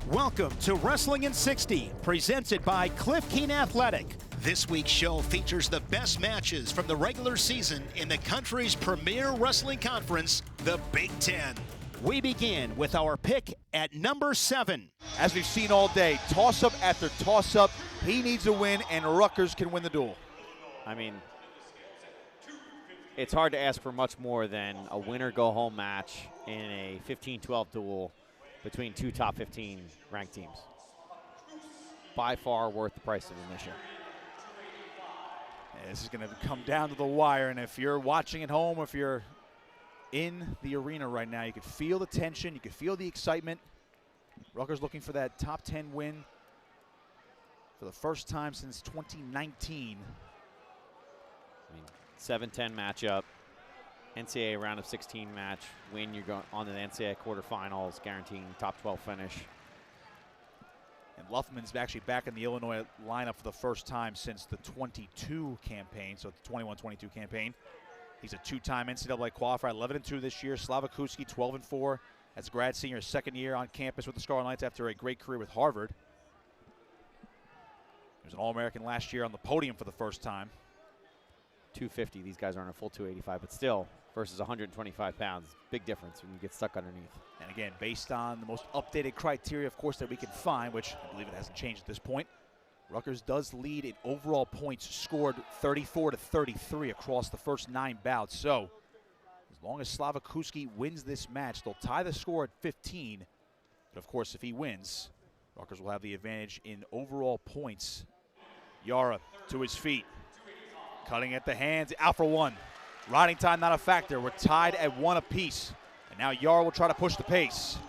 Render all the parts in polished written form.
Welcome to Wrestling in 60, presented by Cliff Keen Athletic. This week's show features the best matches from the regular season in the country's premier wrestling conference, the Big Ten. We begin with our pick at number 7. As we've seen all day, toss-up after toss-up. He needs a win, and Rutgers can win the duel. I mean, it's hard to ask for much more than a winner-go-home match in a 15-12 duel between two top 15 ranked teams. By far worth the price of admission. Yeah, this is going to come down to the wire, and if you're watching at home, if you're in the arena right now, you can feel the tension, you can feel the excitement. Rutgers looking for that top 10 win for the first time since 2019. I mean, 7-10 matchup, NCAA round of 16 match, win, you're going on to the NCAA quarterfinals, guaranteeing top 12 finish. And Luffman's actually back in the Illinois lineup for the first time since the 22 campaign, so the 21-22 campaign. He's a two-time NCAA qualifier, 11-2 this year. Slavakuski, 12-4 as a grad senior, second year on campus with the Scarlet Knights after a great career with Harvard. He was an All-American last year on the podium for the first time. 250, these guys aren't a full 285, but still, versus 125 pounds. Big difference when you get stuck underneath. And again, based on the most updated criteria, of course, that we can find, which I believe it hasn't changed at this point, Rutgers does lead in overall points scored 34-33 across the first 9 bouts. So as long as Slavakuski wins this match, they'll tie the score at 15. But of course, if he wins, Rutgers will have the advantage in overall points. Yara to his feet. Cutting at the hands, out for one. Riding time not a factor. We're tied at 1 apiece. And now Yara will try to push the pace.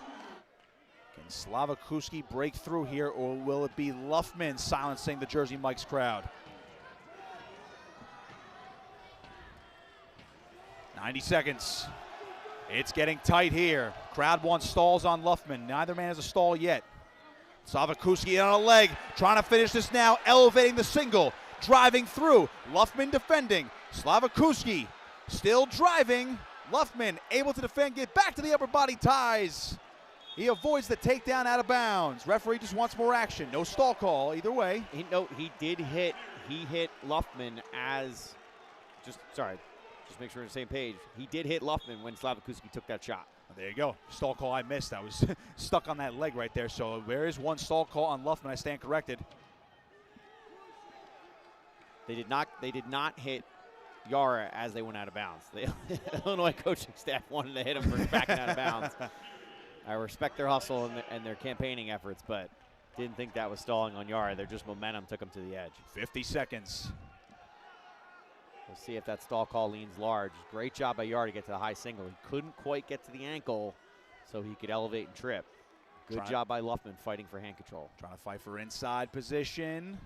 Can Slavakuski break through here, or will it be Luffman silencing the Jersey Mike's crowd? 90 seconds. It's getting tight here. Crowd wants stalls on Luffman. Neither man has a stall yet. Slavakuski on a leg, trying to finish this now, elevating the single. Driving through, Luffman defending, Slavakuski still driving, Luffman able to defend, get back to the upper body ties. He avoids the takedown out of bounds. Referee just wants more action, no stall call either way. He hit Luffman as, just make sure we're on the same page. He did hit Luffman when Slavakuski took that shot. There you go, stall call I missed. I was stuck on that leg right there, so there is one stall call on Luffman, I stand corrected. They did not hit Yara as they went out of bounds. The Illinois coaching staff wanted to hit him for backing out of bounds. I respect their hustle and their campaigning efforts, but didn't think that was stalling on Yara. Their just momentum took them to the edge. 50 seconds. We'll see if that stall call leans large. Great job by Yara to get to the high single. He couldn't quite get to the ankle so he could elevate and trip. Good job by Luffman fighting for hand control. Trying to fight for inside position.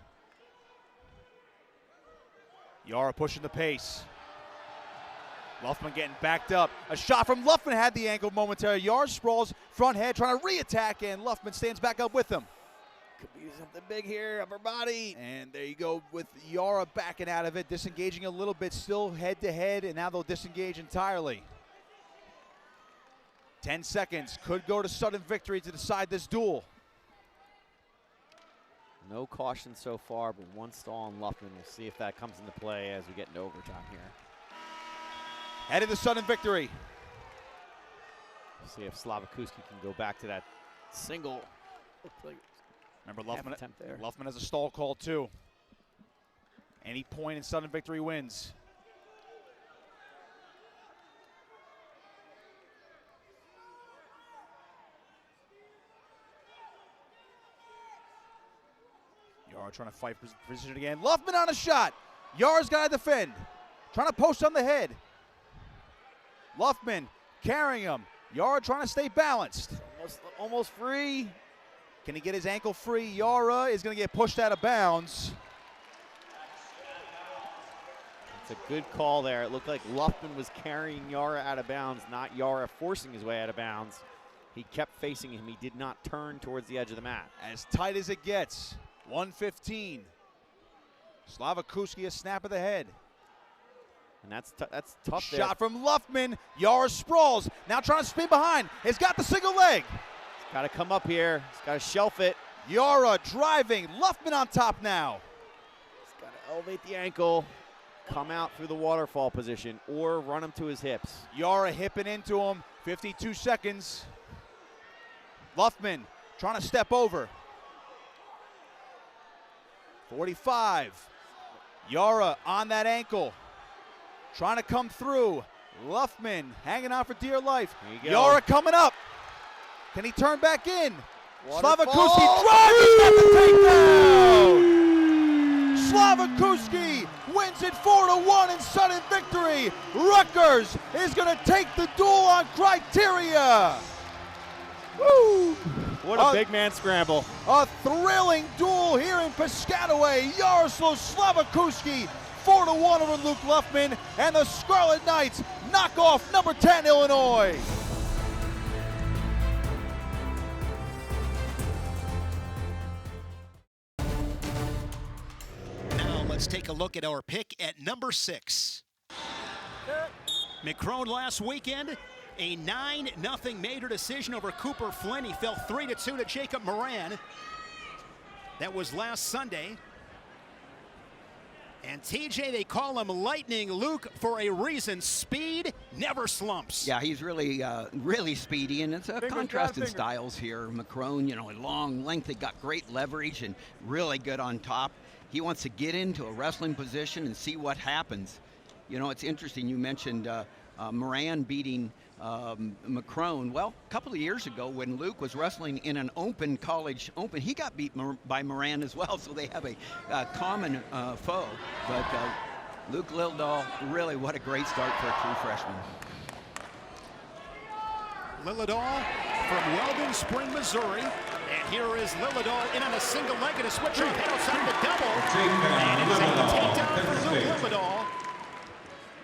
Yara pushing the pace. Luffman getting backed up. A shot from Luffman had the ankle momentarily. Yara sprawls front head trying to re-attack, and Luffman stands back up with him. Could be something big here, upper body. And there you go with Yara backing out of it, disengaging a little bit, still head to head, and now they'll disengage entirely. 10 seconds, could go to sudden victory to decide this duel. No caution so far, but one stall on Luffman. We'll see if that comes into play as we get into overtime here. Headed to sudden victory. We'll see if Slavakuski can go back to that single. Remember, Luffman has a stall call too. Any point in sudden victory wins. Yara trying to fight position again. Luffman on a shot. Yara's got to defend. Trying to post on the head. Luffman carrying him. Yara trying to stay balanced. Almost free. Can he get his ankle free? Yara is going to get pushed out of bounds. It's a good call there. It looked like Luffman was carrying Yara out of bounds, not Yara forcing his way out of bounds. He kept facing him. He did not turn towards the edge of the mat. As tight as it gets. 115. Slavakuski a snap of the head. And that's tough. Shot from Luffman. Yara sprawls. Now trying to spin behind. He's got the single leg. Got to come up here. He's got to shelf it. Yara driving. Luffman on top now. He's got to elevate the ankle, come out through the waterfall position, or run him to his hips. Yara hipping into him. 52 seconds. Luffman trying to step over. 45. Yara on that ankle. Trying to come through. Luffman hanging on for dear life. Yara coming up. Can he turn back in? Slavakuski drives. He's got the takedown. Slavakuski wins it 4-1 in sudden victory. Rutgers is going to take the duel on criteria. Woo! What a big man scramble. A thrilling duel here in Piscataway. Jaroslav Slavakuski 4-1 over Luke Luffman, and the Scarlet Knights knock off number 10 Illinois. Now let's take a look at our pick at number 6. McCrone last weekend, a 9-0 major decision over Cooper Flynn. He fell 3-2 to Jacob Moran. That was last Sunday. And TJ, they call him Lightning Luke for a reason. Speed never slumps. Yeah, he's really, really speedy, and it's a contrast in styles here. McCrone, you know, long, lengthy, got great leverage and really good on top. He wants to get into a wrestling position and see what happens. You know, it's interesting. You mentioned Moran beating McCrone. Well, a couple of years ago when Luke was wrestling in an open college open, he got beat by Moran as well, so they have a common foe. But Luke Lilledahl, really what a great start for a true freshman. Lilledahl from Weldon Spring, Missouri. And here is Lilledahl in on a single leg and a switch off head outside the double. And it's a takedown for Luke Lilledahl.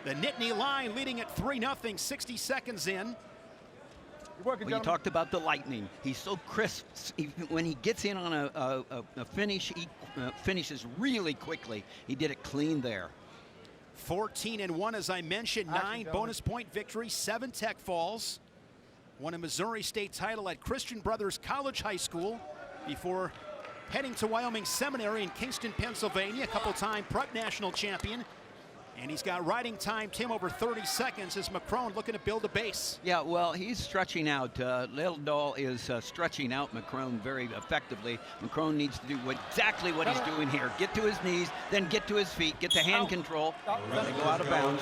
The Nittany Line leading at 3-0, 60 seconds in. Well, you talked about the Lightning. He's so crisp. When he gets in on a finish, he finishes really quickly. He did it clean there. 14-1, as I mentioned, 9 bonus point victories, 7 tech falls. Won a Missouri State title at Christian Brothers College High School before heading to Wyoming Seminary in Kingston, Pennsylvania. A couple-time Plott national champion. And he's got riding time, Tim, over 30 seconds as McCrone looking to build a base. Yeah, well, he's stretching out. Lilledahl is stretching out McCrone very effectively. McCrone needs to do exactly what he's doing here. Get to his knees, then get to his feet, get the hand control, then they go out of bounds.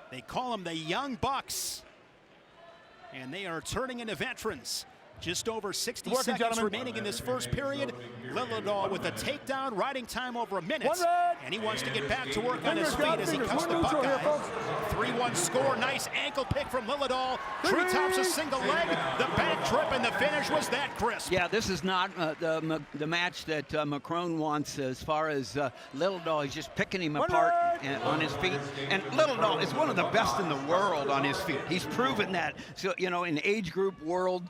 They call them the Young Bucks. And they are turning into veterans. Just over 60 seconds remaining in this first period. Lilledahl with a takedown, riding time over a minute. And he wants to get back to work on his feet as he cuts the Buckeye. 3-1 score, nice ankle pick from Lilledahl. Treetops a single leg, the back trip, and the finish was that crisp. Yeah, this is not the match that McCrone wants as far as Lilledahl. He's just picking him apart on his feet. And Lilledahl is one of the best in the world on his feet. He's proven that. So, you know, in age group world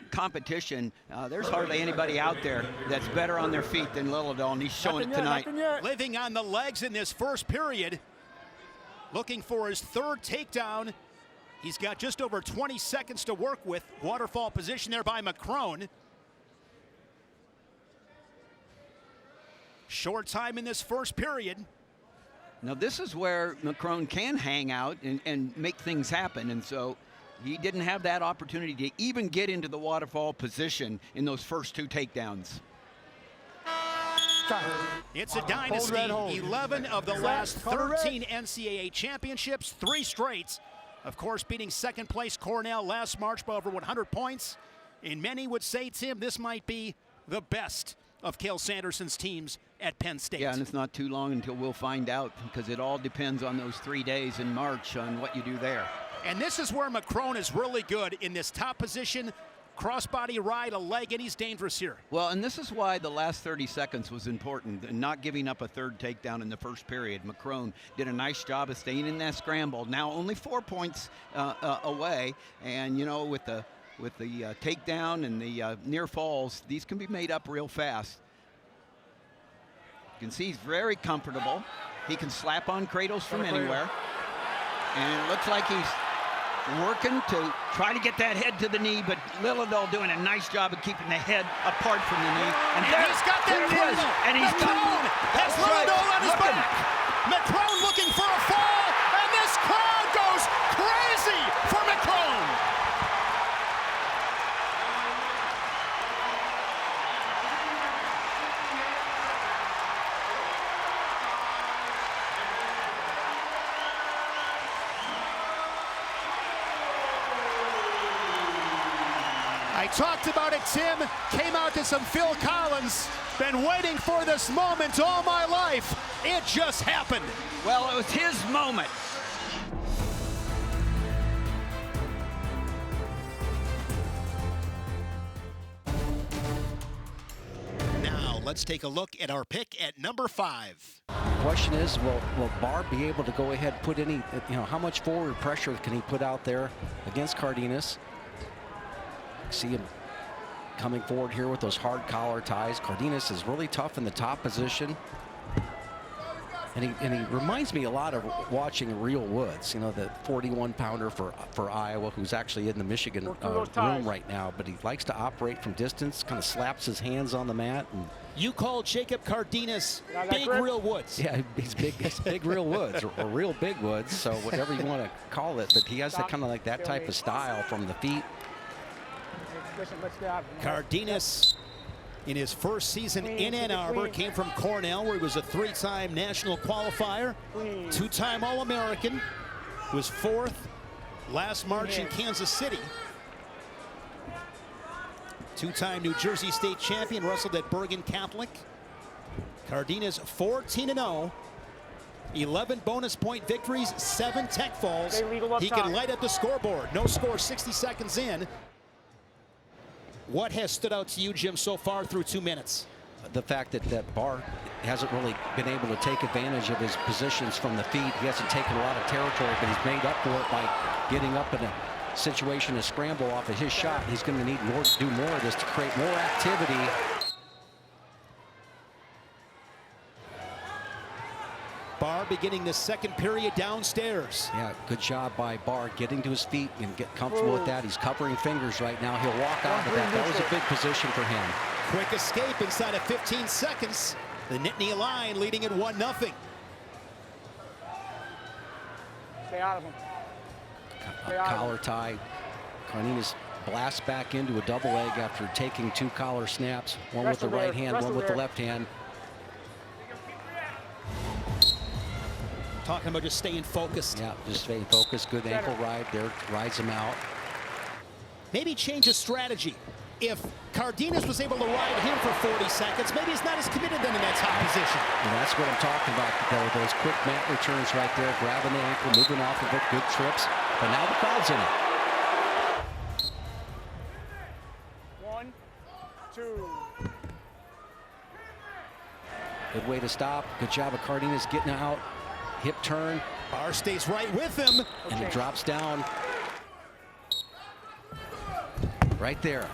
competition, there's hardly anybody out there that's better on their feet than Lilledahl, and he's showing it tonight. Living on the legs in this first period, looking for his third takedown. He's got just over 20 seconds to work with. Waterfall position there by McCrone. Short time in this first period. Now this is where McCrone can hang out and make things happen, and so he didn't have that opportunity to even get into the waterfall position in those first 2 takedowns. It's a dynasty. 11 of the last 13 NCAA championships, 3 straight. Of course, beating second place Cornell last March by over 100 points. And many would say, Tim, this might be the best of Cale Sanderson's teams at Penn State. Yeah, and it's not too long until we'll find out, because it all depends on those 3 days in March on what you do there. And this is where McCrone is really good in this top position. Crossbody ride, a leg, and he's dangerous here. Well, and this is why the last 30 seconds was important, and not giving up a third takedown in the first period. McCrone did a nice job of staying in that scramble. Now only 4 points away, and you know, with the takedown and the near falls, these can be made up real fast. can see he's very comfortable. He can slap on cradles from anywhere. And it looks like he's working to try to get that head to the knee, but Lilledahl doing a nice job of keeping the head apart from the knee. And he's got that cradle. And he's McCrone has Lilledahl on his back. McCrone looking for a fall, and this crowd goes crazy for McCrone. I talked about it, Tim. Came out to some Phil Collins. Been waiting for this moment all my life. It just happened. Well, it was his moment. Now, let's take a look at our pick at number 5. The question is, will Barr be able to go ahead and put any, how much forward pressure can he put out there against Cardenas? See him coming forward here with those hard collar ties. Cardenas is really tough in the top position. And he reminds me a lot of watching Real Woods, the 41-pounder for Iowa, who's actually in the Michigan room right now. But he likes to operate from distance, kind of slaps his hands on the mat. And You call Jacob Cardenas Big Real Woods. yeah, he's big, big Real Woods, or Real Big Woods, so whatever you want to call it. But he has that kind of like that type of style from the feet. Cardenas, in his first season in Ann Arbor, came from Cornell, where he was a 3-time national qualifier, 2-time All-American, was 4th last March in Kansas City. 2-time New Jersey State champion, wrestled at Bergen Catholic. Cardenas 14-0, 11 bonus point victories, 7 tech falls. He can light up the scoreboard. No score 60 seconds in. What has stood out to you, Jim, so far through 2 minutes? The fact that Barr hasn't really been able to take advantage of his positions from the feet. He hasn't taken a lot of territory, but he's made up for it by getting up in a situation to scramble off of his shot. He's going to need to do more of this to create more activity. Barr beginning the second period downstairs. Yeah, good job by Barr getting to his feet and get comfortable with that. He's covering fingers right now. He'll walk out of that. That was a big position for him. Quick escape inside of 15 seconds. The Nittany line leading at 1-0. Stay out of him. Collar tie. Cardenas blasts back into a double leg after taking 2 collar snaps. One with the right hand, one with the left hand. Talking about just staying focused. Yeah, just staying focused. Good ankle ride there. Rides him out. Maybe change his strategy. If Cardenas was able to ride him for 40 seconds, maybe he's not as committed then in that top position. And that's what I'm talking about, though. Those quick mat returns right there, grabbing the ankle, moving off of it, good trips. But now the crowd's in it. 1, 2. Good way to stop. Good job of Cardenas getting out. Hip turn. Barr stays right with him. And it drops down. Right there.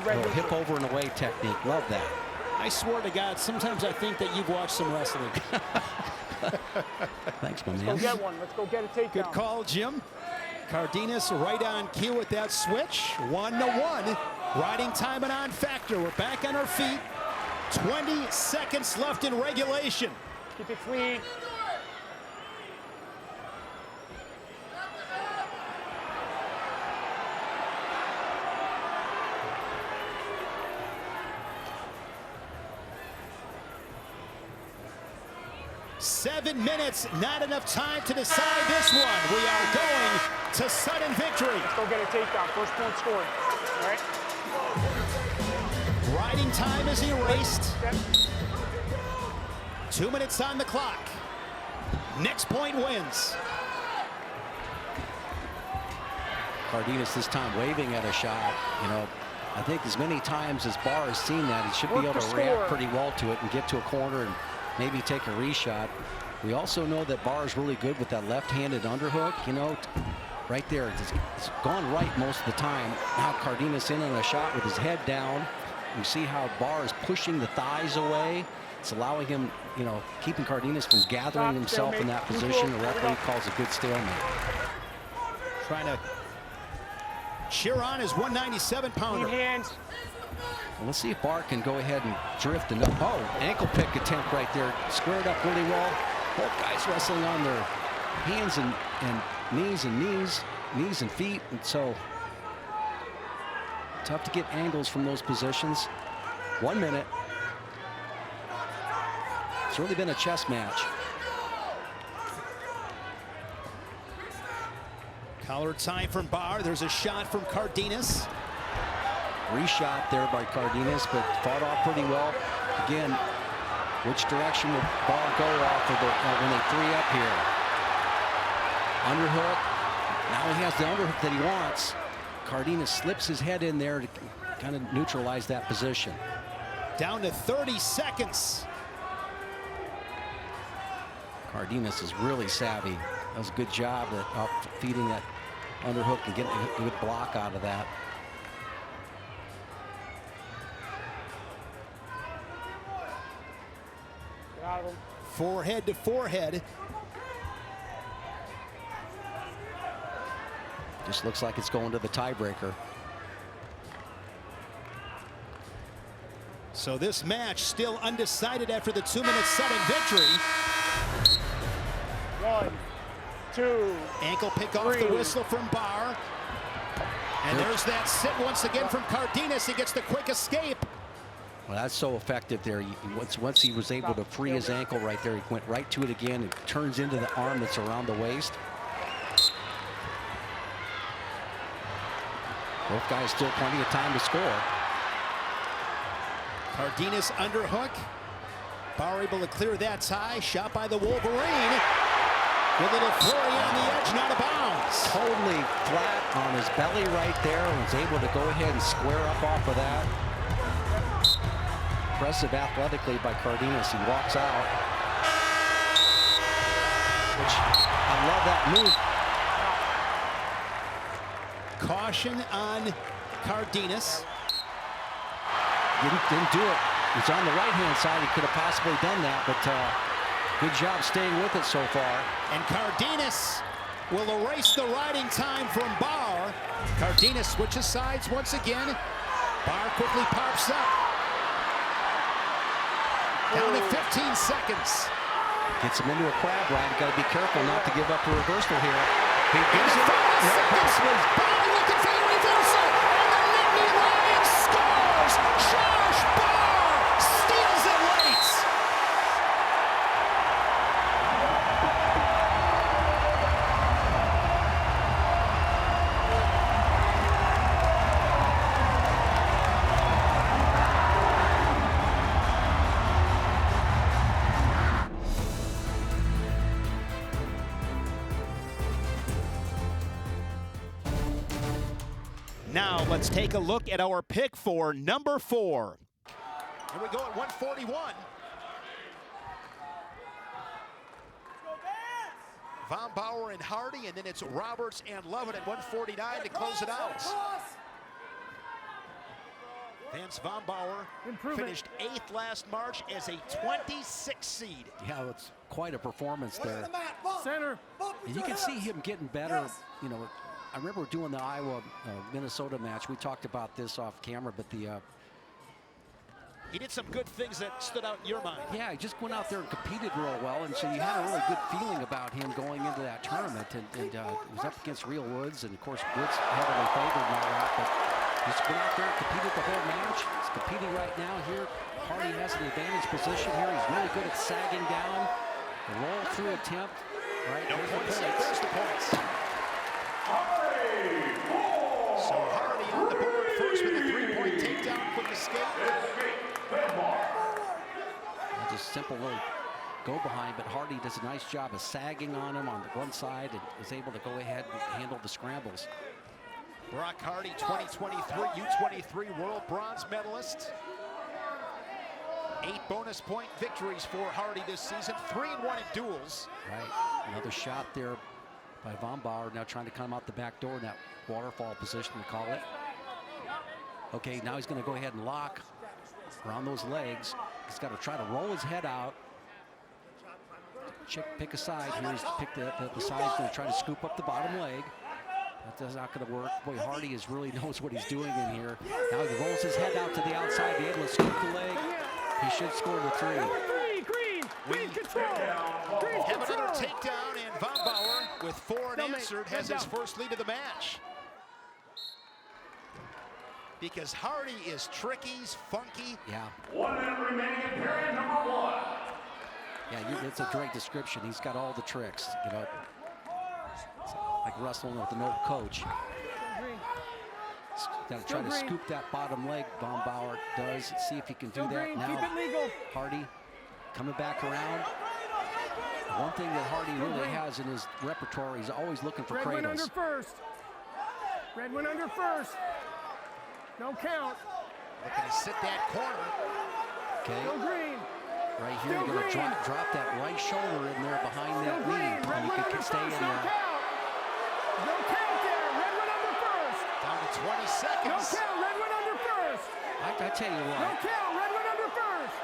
Little hip over and away technique. Love that. I swear to God, sometimes I think that you've watched some wrestling. Thanks, my man. Let's go get one. Let's go get a takedown. Good call, Jim. Cardenas right on cue with that switch. 1-1. Riding time and on factor. We're back on our feet. 20 seconds left in regulation. Keep it clean. Seven minutes, not enough time to decide this one. We are going to sudden victory. Let's go get a takedown. First point scored. All right. Riding time is erased. 2 minutes on the clock. Next point wins. Cardenas this time waving at a shot. I think as many times as Barr has seen that, he should be able to react pretty well to it and get to a corner and maybe take a reshot. We also know that Barr is really good with that left-handed underhook. Right there, it's gone right most of the time. Now Cardenas in on a shot with his head down. You see how Barr is pushing the thighs away. It's allowing him, you know, keeping Cardenas from gathering himself in that position. The referee calls a good stalemate. Trying to cheer on his 197-pounder. Hands. Well, let's see if Barr can go ahead and drift enough. Oh, ankle pick attempt right there. Squared up really well. Both guys wrestling on their hands and knees and feet. And so tough to get angles from those positions. 1 minute. It's really been a chess match. Collar time from Barr. There's a shot from Cardenas. Reshot there by Cardenas, but fought off pretty well. Again, which direction will Barr go off of when they free up here? Underhook. Now he has the underhook that he wants. Cardenas slips his head in there to kind of neutralize that position. Down to 30 seconds. Cardenas is really savvy. That was a good job of feeding that underhook and getting a good block out of that. Forehead to forehead. Just looks like it's going to the tiebreaker. So this match still undecided after the 2-minute setting victory. 1, 2. Ankle pick off the whistle from Barr. And there's that sit once again from Cardenas. He gets the quick escape. Well, that's so effective there. Once he was able to free his ankle right there, he went right to it again. It turns into the arm that's around the waist. Both guys still plenty of time to score. Cardenas underhook. Barr able to clear that tie. Shot by the Wolverine. Good little flurry on the edge, not a bounds. Totally flat on his belly right there, and was able to go ahead and square up off of that. Impressive athletically by Cardenas. He walks out. Which, I love that move. Caution on Cardenas. Didn't do it. He's on the right-hand side. He could have possibly done that, but good job staying with it so far. And Cardenas will erase the riding time from Barr. Cardenas switches sides once again. Barr quickly pops up. Down to 15 seconds. Gets him into a crab ride. Got to be careful not to give up a reversal here. He gives it. Barr looking for the reversal. And the Nittany Lion scores. Josh Barr steals it late. Now let's take a look at our pick for number 4. Here we go at 141. Vombaur and Hardy, and then it's Roberts and Lovett at 149 to close it out. Vance Vombaur finished 8th last March as a 26 seed. Yeah, it's quite a performance there. Center. And you can see him getting better. You know, I remember doing the Iowa-Minnesota match. We talked about this off camera, but He did some good things that stood out in your mind. yeah, he just went out there and competed real well, and so you had a really good feeling about him going into that tournament. And he was up against Real Woods, and of course Woods heavily favored and all that, but he's been out there and competed the whole match. He's competing right now here. Hardy has an advantage position here. He's really good at sagging down. The roll through attempt. Right, No there's points. the There's the points. So Hardy on the board first with a 3-point takedown, quick escape. Just simple little go behind, but Hardy does a nice job of sagging on him on the one side and is able to go ahead and handle the scrambles. Brock Hardy, 2023 U23 World Bronze medalist. 8 bonus point victories for Hardy this season, 3-1 in duels. Right, another shot there by Vombaur, now trying to come out the back door in that waterfall position, we call it. Okay, now he's going to go ahead and lock around those legs. He's got to try to roll his head out. Pick a side here. He's picked the side. He's going to try to scoop up the bottom leg. That's not going to work. Boy, Hardy really knows what he's doing in here. Now he rolls his head out to the outside, be able to scoop the leg. He should score the 3. Green control. Have another takedown, and Vombaur, with 4 unanswered, has his first lead of the match. Because Hardy is tricky, he's funky. Yeah. 1 minute remaining in period number 1. Yeah, that's a great description. He's got all the tricks, you know. It's like wrestling with an old coach. Got to try to scoop that bottom leg. Vombaur does. See if he can do that now. Hardy coming back around. One thing that Hardy really has in his repertoire, he's always looking for Red went under cradles. first. Red went under first. No count. Looking to sit that corner. Okay. Still green. Right here, you're going to drop that right shoulder in there behind that Still knee, green. Red and you went can under stay first. in No there. count. No count there. Red went under first. Down to 20 No seconds. count. Red went under first. I tell you No what, count. Red went under first.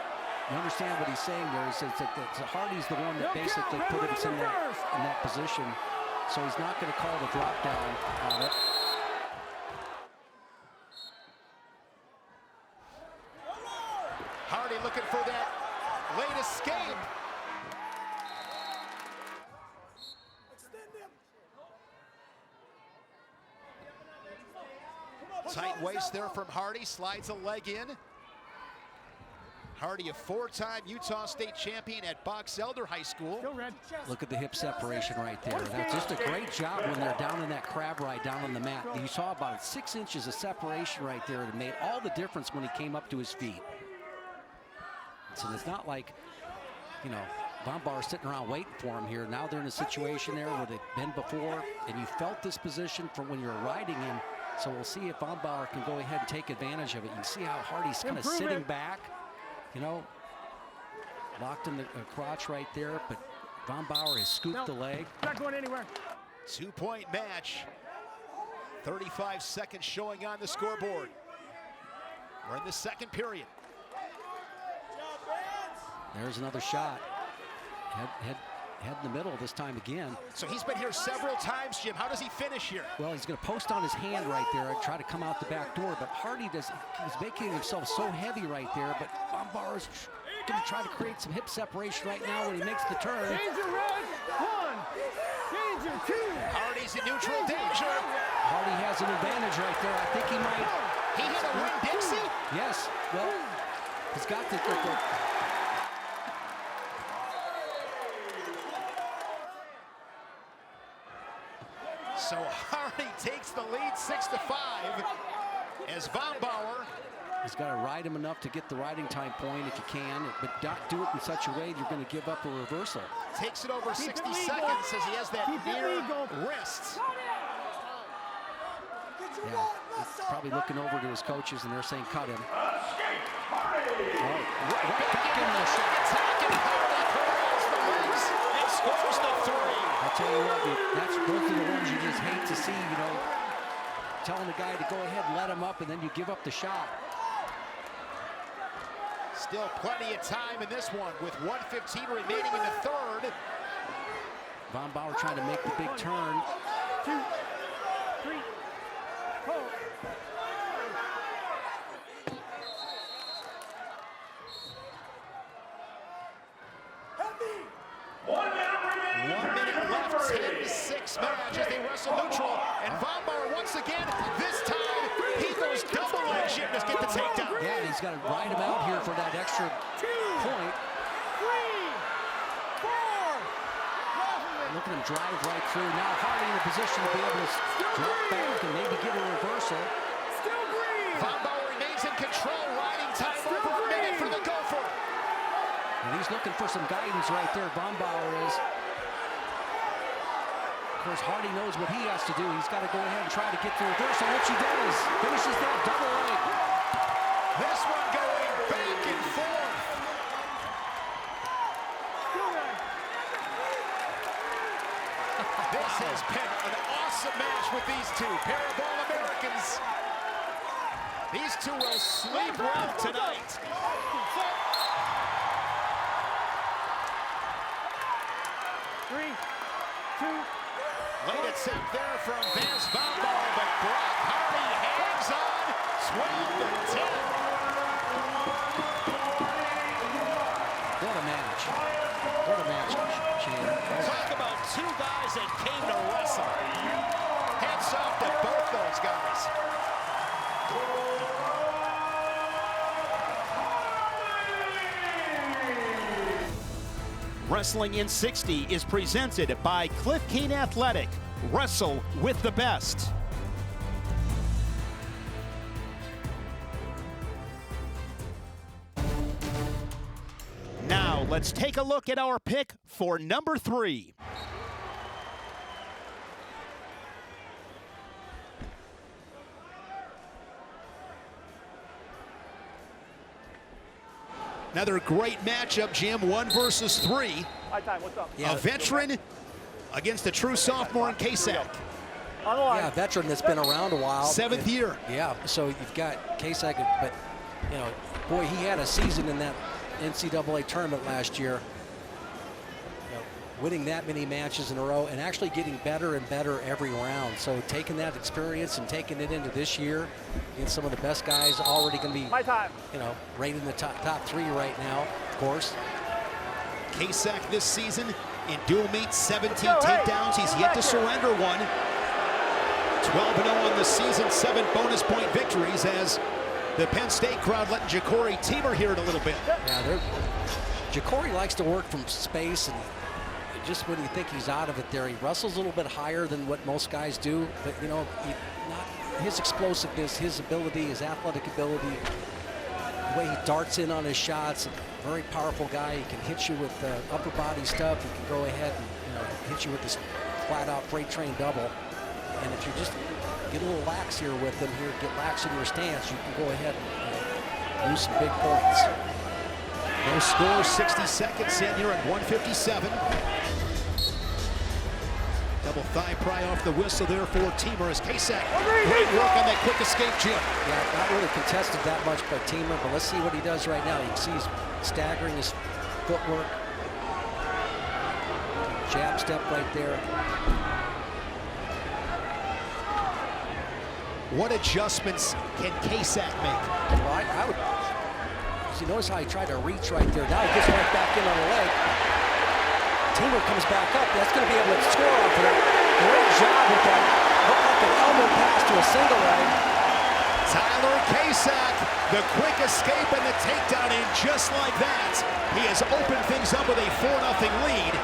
you understand what he's saying there. He says that Hardy's the one that No basically count. put Red him went under first. in that position, so he's not going to call the drop down on it. Hardy looking for that late escape. Tight waist there from Hardy, slides a leg in. Hardy, a 4-time Utah State champion at Box Elder High School. Still red. Look at the hip separation right there. That's just a great job when they're down in that crab ride down on the mat. You saw about 6 inches of separation right there. It made all the difference when he came up to his feet. So it's not like, you know, Vombaur sitting around waiting for him here. Now they're in a situation there where they've been before, and you felt this position from when you were riding him. So we'll see if Vombaur can go ahead and take advantage of it. You can see how Hardy's kind of sitting back, you know, locked in the crotch right there, but Vombaur has scooped the leg. Not going anywhere. 2-point match. 35 seconds showing on the scoreboard. We're in the second period. There's another shot. Head in the middle this time again. So he's been here several times, Jim. How does he finish here? Well, he's going to post on his hand right there and try to come out the back door, but Hardy he's making himself so heavy right there, but Vombaur is going to try to create some hip separation right now when he makes the turn. Danger, red. 1. Danger, 2. Hardy's in neutral danger. Hardy has an advantage right there. I think he might. He hit a Winn-Dixie? Yes, well, he's got the So Hardy takes the lead 6-5 as Vombaur. He's got to ride him enough to get the riding time point if you can, but not do it in such a way you're going to give up a reversal. Takes it over 60 seconds as he has that near wrist. Yeah, he's probably looking over to his coaches and they're saying cut him. Right back in the shot attack, and Hardy corrals the legs and scores the 3. I'll tell you what, those are the ones you just hate to see, you know, telling the guy to go ahead and let him up and then you give up the shot. Still plenty of time in this one with 1:15 remaining in the third. Vombaur trying to make the big turn. 2, 3, 4. Left, 10-6 match as they wrestle neutral, and Vombaur once again, this time he goes double leg gymnast, get the takedown. Yeah, and he's got to ride him out here for that extra 2, point. 3, 4. Look at him drive right through. Now Hardy in a position to be able to drop back and maybe get a reversal. Still green. Vombaur remains in control, riding time over a minute for the Gopher. And he's looking for some guidance right there, Vombaur is. Of course, Hardy knows what he has to do. He's got to go ahead and try to get the reversal, which he does. Finishes that double leg. This one going back and forth. This has been an awesome match with these two pair of All-Americans. These two will sleep well tonight. Three, two. Late attempt there from Vombaur, but Brock Hardy hangs on. 12-10. What a match. What a match, Shane. Talk about two guys that came to wrestle. Hats off to both those guys. Wrestling in 60 is presented by Cliff Keen Athletic. Wrestle with the best. Now let's take a look at our pick for number 3. Another great matchup, Jim. 1 versus 3. High time, what's up? Yeah. A veteran against a true sophomore in Kasak. On the line. Yeah, a veteran that's been around a while. 7th year. Yeah, so you've got Kasak, but, you know, boy, he had a season in that NCAA tournament last year. You know, winning that many matches in a row and actually getting better and better every round. So taking that experience and taking it into this year against some of the best guys, already going to be, My time. you know, right in the top 3 right now, of course. Kasak this season in dual meets, 17 takedowns. He's yet to surrender one. 12-0 on the season, 7 bonus point victories as the Penn State crowd letting Teemer hear it a little bit. Yeah, Ja'Cory likes to work from space, and just when you think he's out of it there, he wrestles a little bit higher than what most guys do. But, you know, his explosiveness, his ability, his athletic ability, the way he darts in on his shots, very powerful guy. He can hit you with upper body stuff. He can go ahead and, you know, hit you with this flat-out freight train double. And if you just get a little lax here with him, get lax in your stance, you can go ahead and lose some big points. No score, 60 seconds in here at 157. Double thigh pry off the whistle there for Teemer as Kasak. Great work on that quick escape, Jim. Yeah, not really contested that much by Teemer, but let's see what he does right now. You can see he's staggering his footwork. Jab step right there. What adjustments can Kasak make? Well, I would. You notice how he tried to reach right there. Now he gets right back in on the leg. Teemer comes back up. That's going to be able to score off of that. Great job with that. Looked like an elbow pass to a single leg. Tyler Kasak, the quick escape and the takedown in just like that. He has opened things up with a 4-0 lead.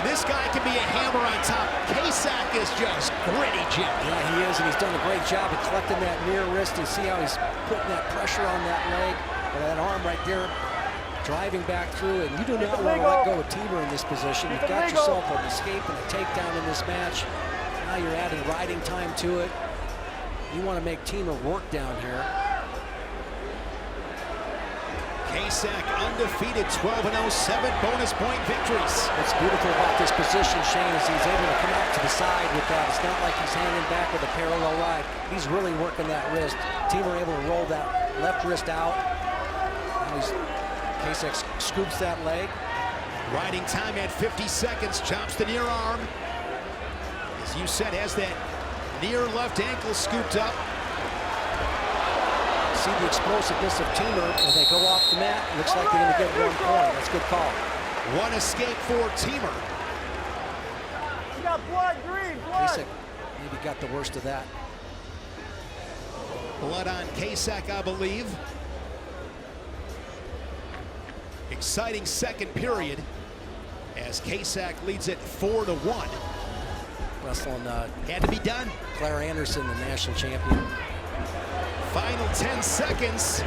And this guy can be a hammer on top. Kasak is just gritty, Jim. Yeah, he is, and he's done a great job of collecting that near wrist. You see how he's putting that pressure on that leg, or that arm right there, driving back through. And you do not want to let go of Teemer in this position. You've got yourself an escape and a takedown in this match. Now you're adding riding time to it. You want to make Teemer work down here. Kasak undefeated, 12-0, 7 bonus point victories. What's beautiful about this position, Shane, is he's able to come out to the side with that. It's not like he's hanging back with a parallel ride. He's really working that wrist. Teemer able to roll that left wrist out. Now Kasak scoops that leg. Riding time at 50 seconds, chops the near arm. As you said, has that near left ankle scooped up. See the explosiveness of Teemer as they go off the mat. Looks like they're going to get 1 point. That's a good call. One escape for Teemer. You got blood, green, blood. Kasak maybe got the worst of that. Blood on Kasak, I believe. Exciting second period as Kasak leads it 4-1. Wrestling Had to be done. Claire Anderson, the national champion. Final 10 seconds.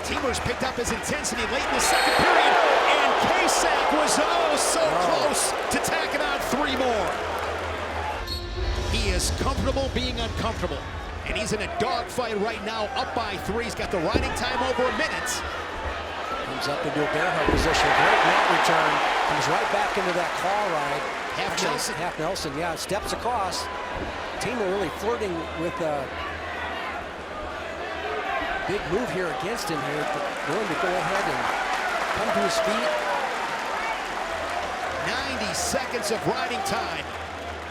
Teemer's picked up his intensity late in the second period, and Kasak was so close to tacking on 3 more. He is comfortable being uncomfortable, and he's in a dogfight right now, up by 3. He's got the riding time over a minute. Comes up into a bear hug position. Great mat return. Comes right back into that claw ride. Half Nelson. Half Nelson, yeah. Steps across. Teemer really flirting with Big move here against him here, but willing to go ahead and come to his feet. 90 seconds of riding time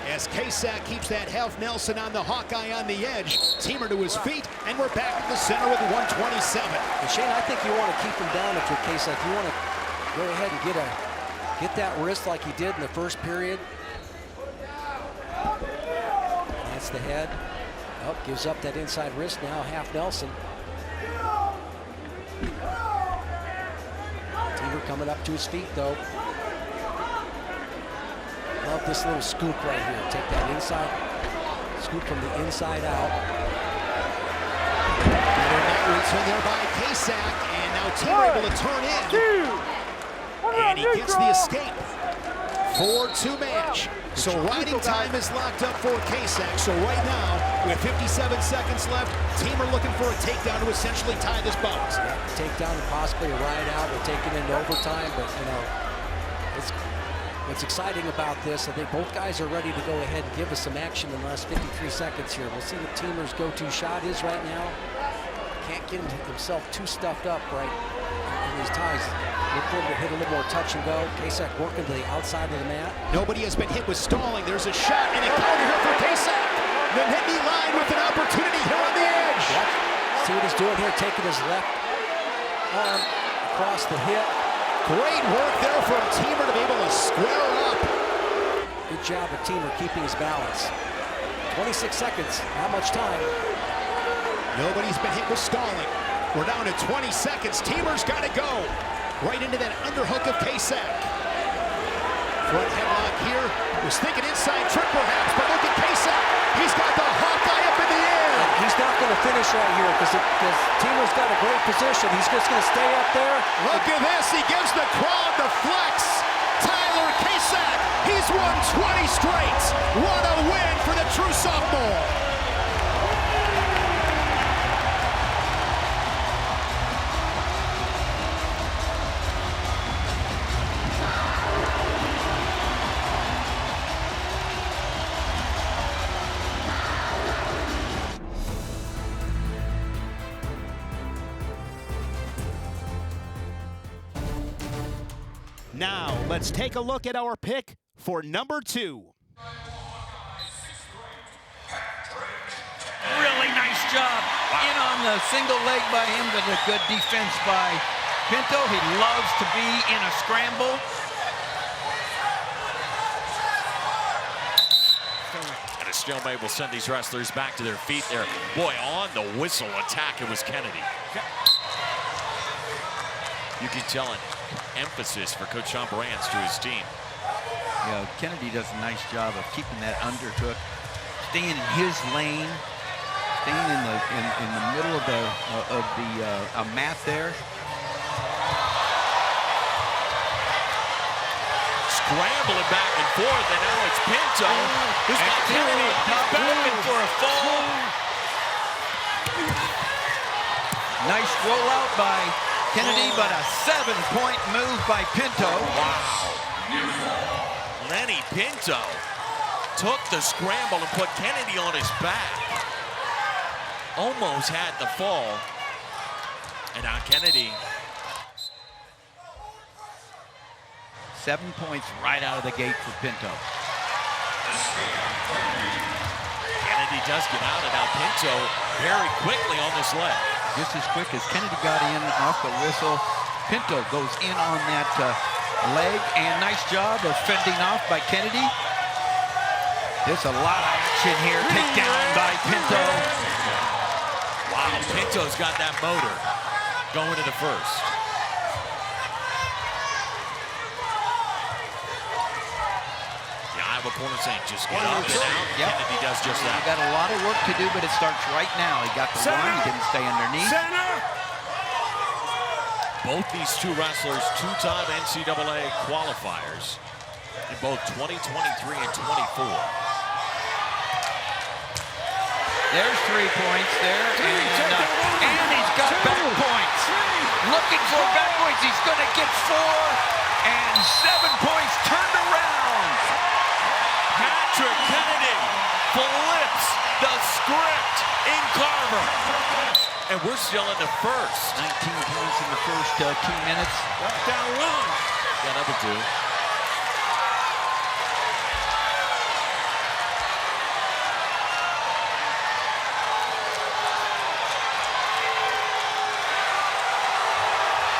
as Kasak keeps that half Nelson on the Hawkeye on the edge. Teemer to his feet, and we're back at the center with 127. And Shane, I think you want to keep him down if you're Kasak. You want to go ahead and get that wrist like he did in the first period. That's the head. Oh, gives up that inside wrist now, half Nelson. Teemer coming up to his feet, though. Love this little scoop right here. Take that inside, scoop from the inside out. Net return there by Kasak, and now Teemer able to turn in. And he gets the escape. 4-2 match. So riding time is locked up for Kasak. So right now, with 57 seconds left, Teemer looking for a takedown to essentially tie this bout. Takedown and possibly a ride out. We'll take it into overtime, but you know, what's exciting about this, I think both guys are ready to go ahead and give us some action in the last 53 seconds here. We'll see what Teemer's go-to shot is right now. Can't get himself too stuffed up right in these ties. Look for him to hit a little more touch and go. Kasak working to the outside of the mat. Nobody has been hit with stalling. There's a shot and a counter here for Kasak. The Nittany line with an opportunity here on the edge. Yep. See what he's doing here, taking his left arm across the hip. Great work there from Teemer to be able to square up. Good job of Teemer keeping his balance. 26 seconds, not much time. Nobody's been hit with stalling. We're down to 20 seconds. Teemer's got to go. Right into that underhook of Kasak. Front headlock here. Was thinking inside trick perhaps, but look at Kasak. He's got the Hawkeye up in the air. He's not going to finish right here because Teemer's got a great position. He's just going to stay up there. Look at this. He gives the crowd the flex. Tyler Kasak. He's won 20 straight. What a win for the true sophomore. Now, let's take a look at our pick for number 2. Really nice job. In on the single leg by him, but a good defense by Pinto. He loves to be in a scramble. And a stalemate will send these wrestlers back to their feet there. Boy, on the whistle attack, it was Kennedy. You can tell an emphasis for Coach Chambrance to his team. Yeah, Kennedy does a nice job of keeping that underhook, staying in his lane, staying in the middle of the mat there. Scrambling back and forth, and now it's Pinto. Who's got Kennedy? He's backing for a fall. Nice rollout by Kennedy, but a 7-point move by Pinto. Wow. Lenny Pinto took the scramble and put Kennedy on his back. Almost had the fall. And now Kennedy. 7 points right out of the gate for Pinto. Kennedy does get out, and now Pinto very quickly on this leg. Just as quick as Kennedy got in off the whistle, Pinto goes in on that leg, and nice job of fending off by Kennedy. There's a lot of action here. Takedown by Pinto. Wow, Pinto's got that motor going to the first. The Iowa corner saying just get up and out. Yep. Kennedy does just that. He got a lot of work to do, but it starts right now. He got the line, he didn't stay underneath. Both these two wrestlers, two-time NCAA qualifiers in both 2023 and 24. There's 3 points there, and he's got back points. Looking for back points, he's going to get 4, and 7 points turned around. Patrick Kennedy flips the script in Carver. And we're still in the first. 19 points in the first 2 minutes. Down one. Got another 2.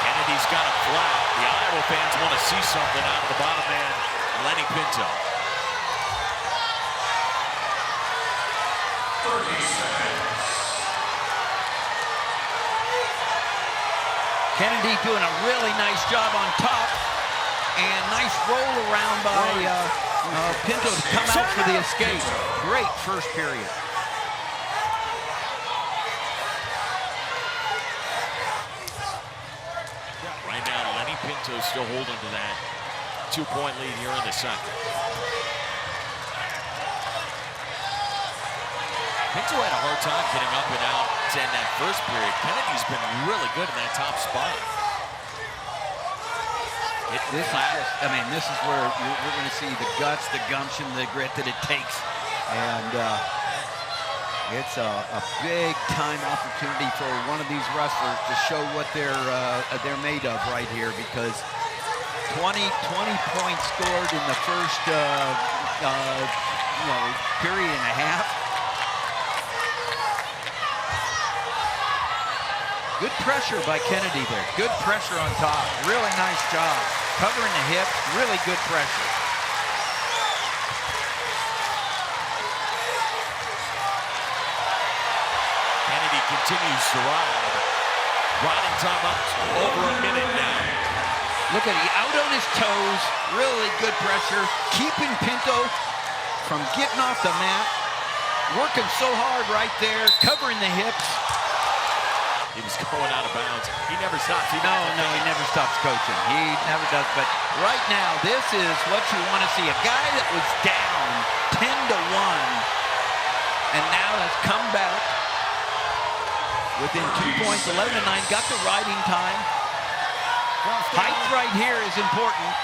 Kennedy's got a flat. The Iowa fans want to see something out of the bottom man, Lenny Pinto. 30 seconds. Kennedy doing a really nice job on top. And nice roll around by Pinto to come out for the escape. Great first period. Right now, Lenny Pinto still holding to that 2-point lead here in the second. Pinto had a hard time getting up and out in that first period. Kennedy's been really good in that top spot. This is where we're going to see the guts, the gumption, the grit that it takes. And it's a big-time opportunity for one of these wrestlers to show what they're made of right here, because 20 points scored in the first period and a half. Good pressure by Kennedy there. Good pressure on top. Really nice job. Covering the hip. Really good pressure. Kennedy continues to ride. Riding time up over a minute now. Look at it. Out on his toes. Really good pressure. Keeping Pinto from getting off the mat. Working so hard right there. Covering the hips. He was going out of bounds. He never stops. No, he never stops coaching. He never does. But right now, this is what you want to see. A guy that was down 10-1 and now has come back within 2 points, 11-9. Got the riding time. Height right here is important.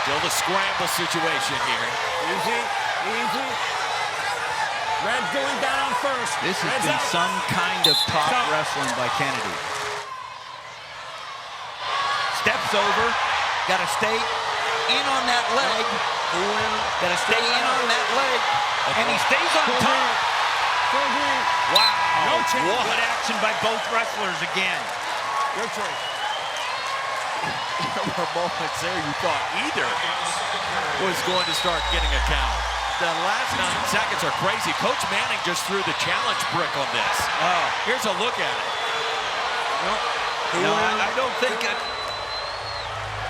Still the scramble situation here. Easy, easy. Red's going down on first. This has Red's been out. some kind of top wrestling by Kennedy. Steps over. Got to stay in on that leg. Got to stay in on that leg. And he stays on top. Wow. No change. Good action by both wrestlers again. Your choice. There were moments there you thought either was going to start getting a count. The last 9 seconds are crazy. Coach Manning just threw the challenge brick on this. Oh. Here's a look at it. No, I don't think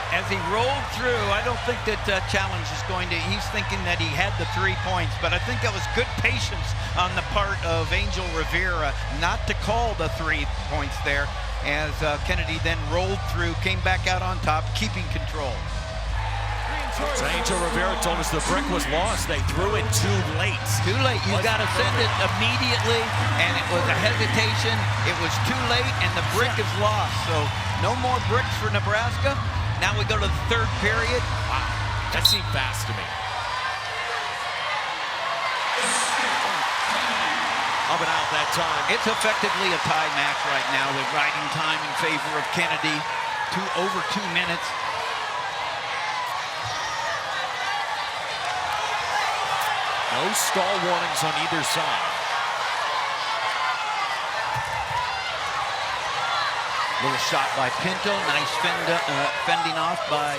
as he rolled through, I don't think that challenge is going to, he's thinking that he had the 3 points, but I think that was good patience on the part of Angel Rivera not to call the 3 points there, as Kennedy then rolled through, came back out on top, keeping control. Angel Rivera told us the brick was lost. They threw it too late. Too late. You got to send it immediately, and it was a hesitation. It was too late, and the brick is lost. So no more bricks for Nebraska. Now we go to the third period. Wow, that seemed fast to me. Up and out that time. It's effectively a tie match right now with riding time in favor of Kennedy. Over 2 minutes. No stall warnings on either side. Little shot by Pinto. Nice fending off by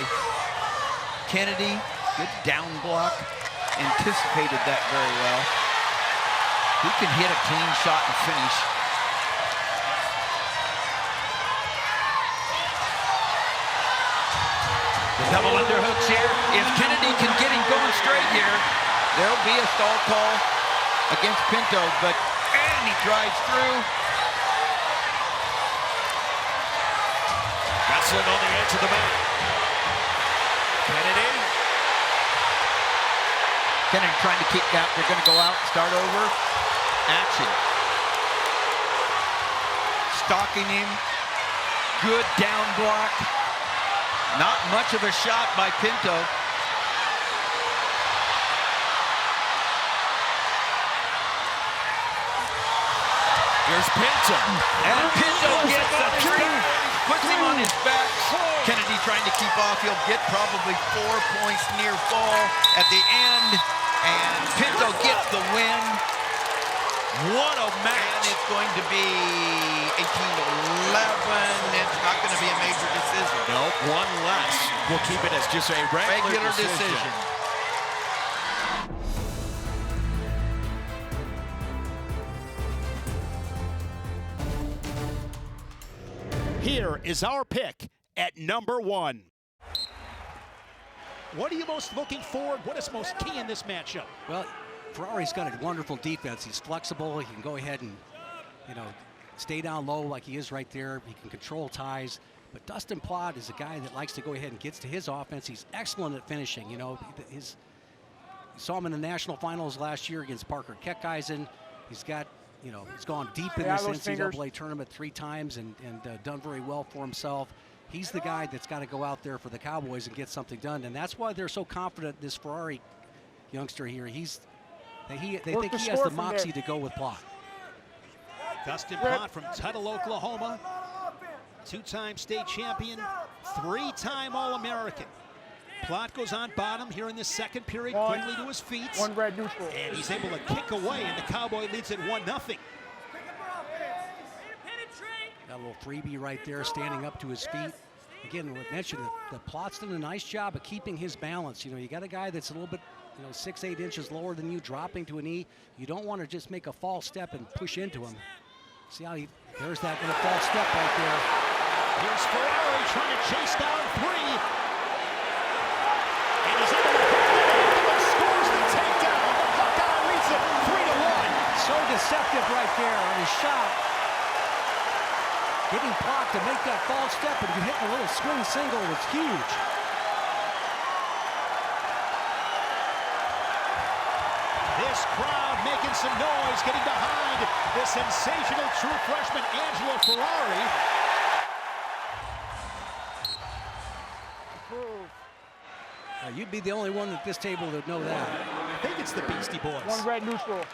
Kennedy. Good down block. Anticipated that very well. Who can hit a clean shot and finish? The double underhooks here. If Kennedy can get him going straight here, there'll be a stall call against Pinto, and he drives through. Wrestling on the edge of the mat. Kennedy trying to keep that. They're going to go out, start over. Action. Stalking him. Good down block. Not much of a shot by Pinto. Here's Pinto. And Pinto gets a three. Puts him on his back. Kennedy trying to keep off. He'll get probably 4 points near fall at the end. And Pinto gets the win. What a match. And it's going to be 18-11. It's not going to be a major decision. Nope, one less. We'll keep it as just a regular decision. Here is our pick at number 1. What are you most looking for? What is most key in this matchup? Well, Ferrari's got a wonderful defense. He's flexible. He can go ahead and, stay down low like he is right there. He can control ties. But Dustin Plott is a guy that likes to go ahead and gets to his offense. He's excellent at finishing. You saw him in the national finals last year against Parker Keckeisen. He's got, he's gone deep in this NCAA tournament 3 times and done very well for himself. He's the guy that's got to go out there for the Cowboys and get something done. And that's why they're so confident this Ferrari youngster here. They think he has the moxie to go with Plott. Dustin Plott from Tuttle, Oklahoma. 2-time state champion, 3-time All-American. Plott goes on bottom here in the second period, quickly to his feet. 1 red neutral. And he's able to kick away, and the Cowboy leads at 1-0. Got a little freebie right there, standing up to his feet. Again, we mentioned that the Plott's done a nice job of keeping his balance. You got a guy that's a little bit, 6-8 inches lower than you, dropping to a knee. You don't want to just make a false step and push into him. See how there's that little false step right there. Here's Ferrari trying to chase down 3. And he's able to scores the takedown. Buckeye leads it 3-1. So deceptive right there on his shot. Getting Plott to make that false step and you hit a little swing single was huge. This crowd making some noise, getting behind the sensational true freshman Angelo Ferrari. You'd be the only one at this table that would know that. I think it's the Beastie Boys. 1 red neutral.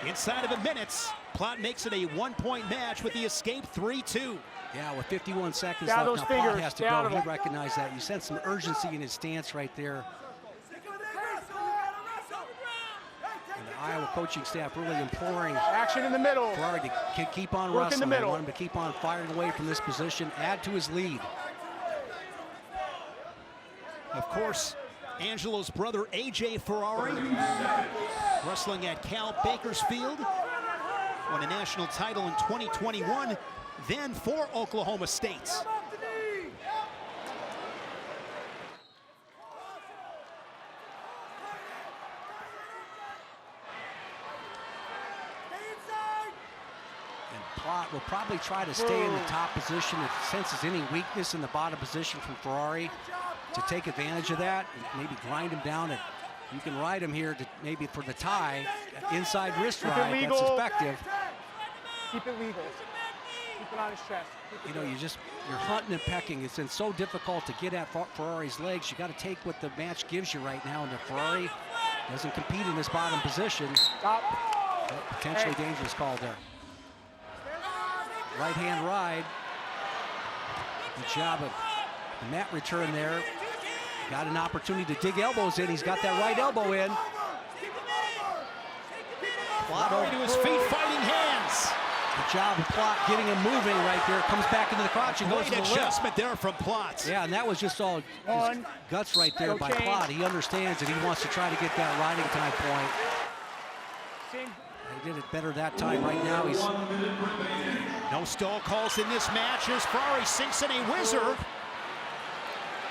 Inside of a minute, Plott makes it a 1-point match with the escape 3-2. Yeah, with 51 seconds Down left, those now fingers, Plott has to down go. them. He recognized that. You sense some urgency in his stance right there. And the Iowa coaching staff really imploring Action in the middle. Ferrari to keep on Work in wrestling. the middle. They want him to keep on firing away from this position, add to his lead. Of course, Angelo's brother, A.J. Ferrari, wrestling at Cal Bakersfield, won a national title in 2021, then for Oklahoma State. And Plott will probably try to stay in the top position if he senses any weakness in the bottom position from Ferrari, to take advantage of that and maybe grind him down. And you can ride him here to maybe for the tie, inside wrist ride. That's effective. Keep it legal. Keep it on his chest. You're hunting and pecking. It's been so difficult to get at Ferrari's legs. You got to take what the match gives you right now, and the Ferrari doesn't compete in this bottom position. Stop. Potentially dangerous call there. Right hand ride. Good job of the mat return there. Got an opportunity to dig elbows in. He's got that right elbow in. Plott over to his feet, fighting hands. Good job of Plott getting him moving right there. Comes back into the crotch and goes to the lip. Adjustment there from Plott. Yeah, and that was just all his guts right there by Plott. He understands that he wants to try to get that riding time point. He did it better that time. Right now, he's no stall calls in this match as Ferrari sinks in a whizzer.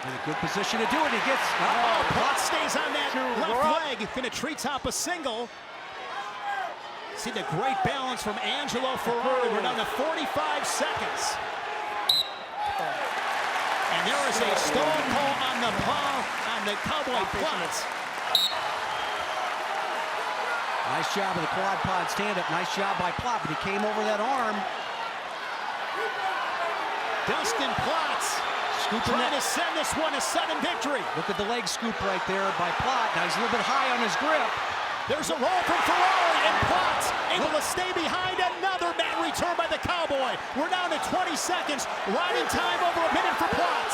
in a good position to do it. He gets. Plott stays on that left leg. Gonna treetop a single. See the great balance from Angelo Ferrari. We're down to 45 seconds. And there is a stall call on the Cowboy Plott. Nice job of the quad pod stand-up. Nice job by Plott, but he came over that arm. Dustin Plott trying to send this one a sudden victory. Look at the leg scoop right there by Plott. Now he's a little bit high on his grip. There's a roll from Ferrari, and Plott able to stay behind. Another mat return by the Cowboy. We're down to 20 seconds. Riding time over a minute for Plott.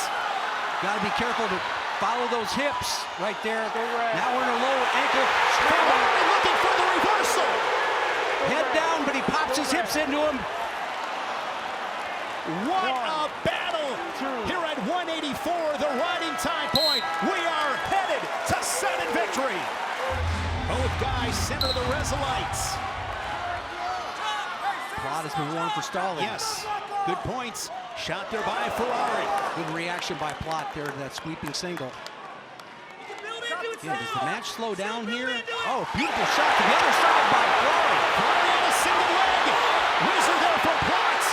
Got to be careful to follow those hips right there. Now we're in a low ankle. Ferrari looking for the reversal. Head down, but he pops his hips into him. What a battle here at 184, the riding time point. We are headed to sudden victory. Both guys center the Resolites. Plott has been warned for stalling. Yes, good points. Shot there by Ferrari. Good reaction by Plott there to that sweeping single. Yeah, does the match slow down here? Oh, beautiful shot to the other side by Ferrari. Ferrari on a single leg. Whizzer there from Plott.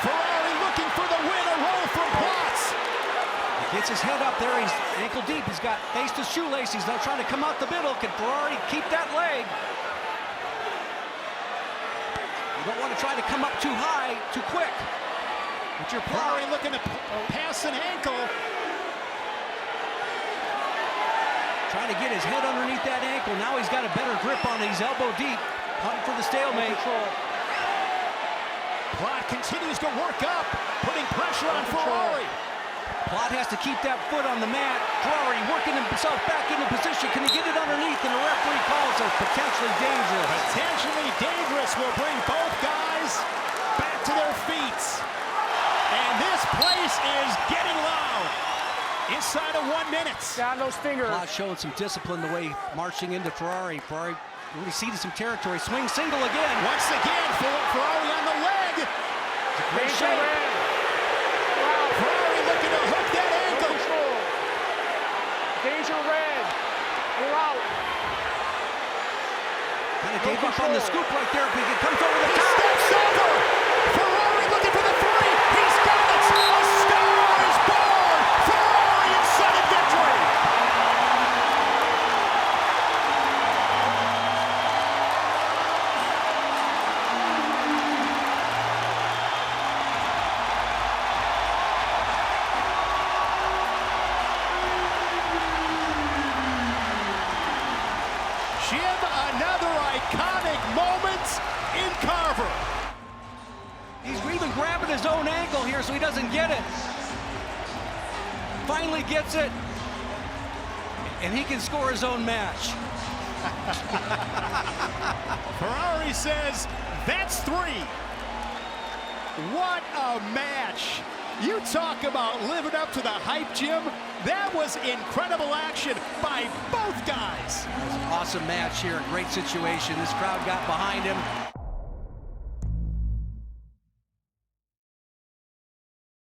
Ferrari looking for the win. A roll from Plott. He gets his head up there. He's ankle deep. He's got faced his shoelace. He's now trying to come out the middle. Can Ferrari keep that leg? You don't want to try to come up too high, too quick. But you're Ferrari looking to pass an ankle. Trying to get his head underneath that ankle. Now he's got a better grip on it. He's elbow deep. Hunting for the stalemate. Plott continues to work up, putting pressure on Ferrari. Plott has to keep that foot on the mat. Ferrari working himself back into position. Can he get it underneath? And the referee calls it potentially dangerous. Potentially dangerous will bring both guys back to their feet. And this place is getting loud. Inside of 1 minute. Down those fingers. Plott showing some discipline the way marching into Ferrari. Ferrari really ceded some territory. Swing single again. Once again, Ferrari on the leg. Great shot. Ferrari looking to hook that ankle. Danger red. We're out. Kind of gave up on the scoop right there, but he comes over the He top. steps over. Ferrari looking for the three. He's got it. A star is born. Ferrari in sudden victory. Jim, another iconic moment in Carver. He's even grabbing his own ankle here so he doesn't get it. Finally gets it. And he can score his own match. Ferrari says, that's 3. What a match. You talk about living up to the hype, Jim. That was incredible action by both guys. It was an awesome match here, a great situation. This crowd got behind him.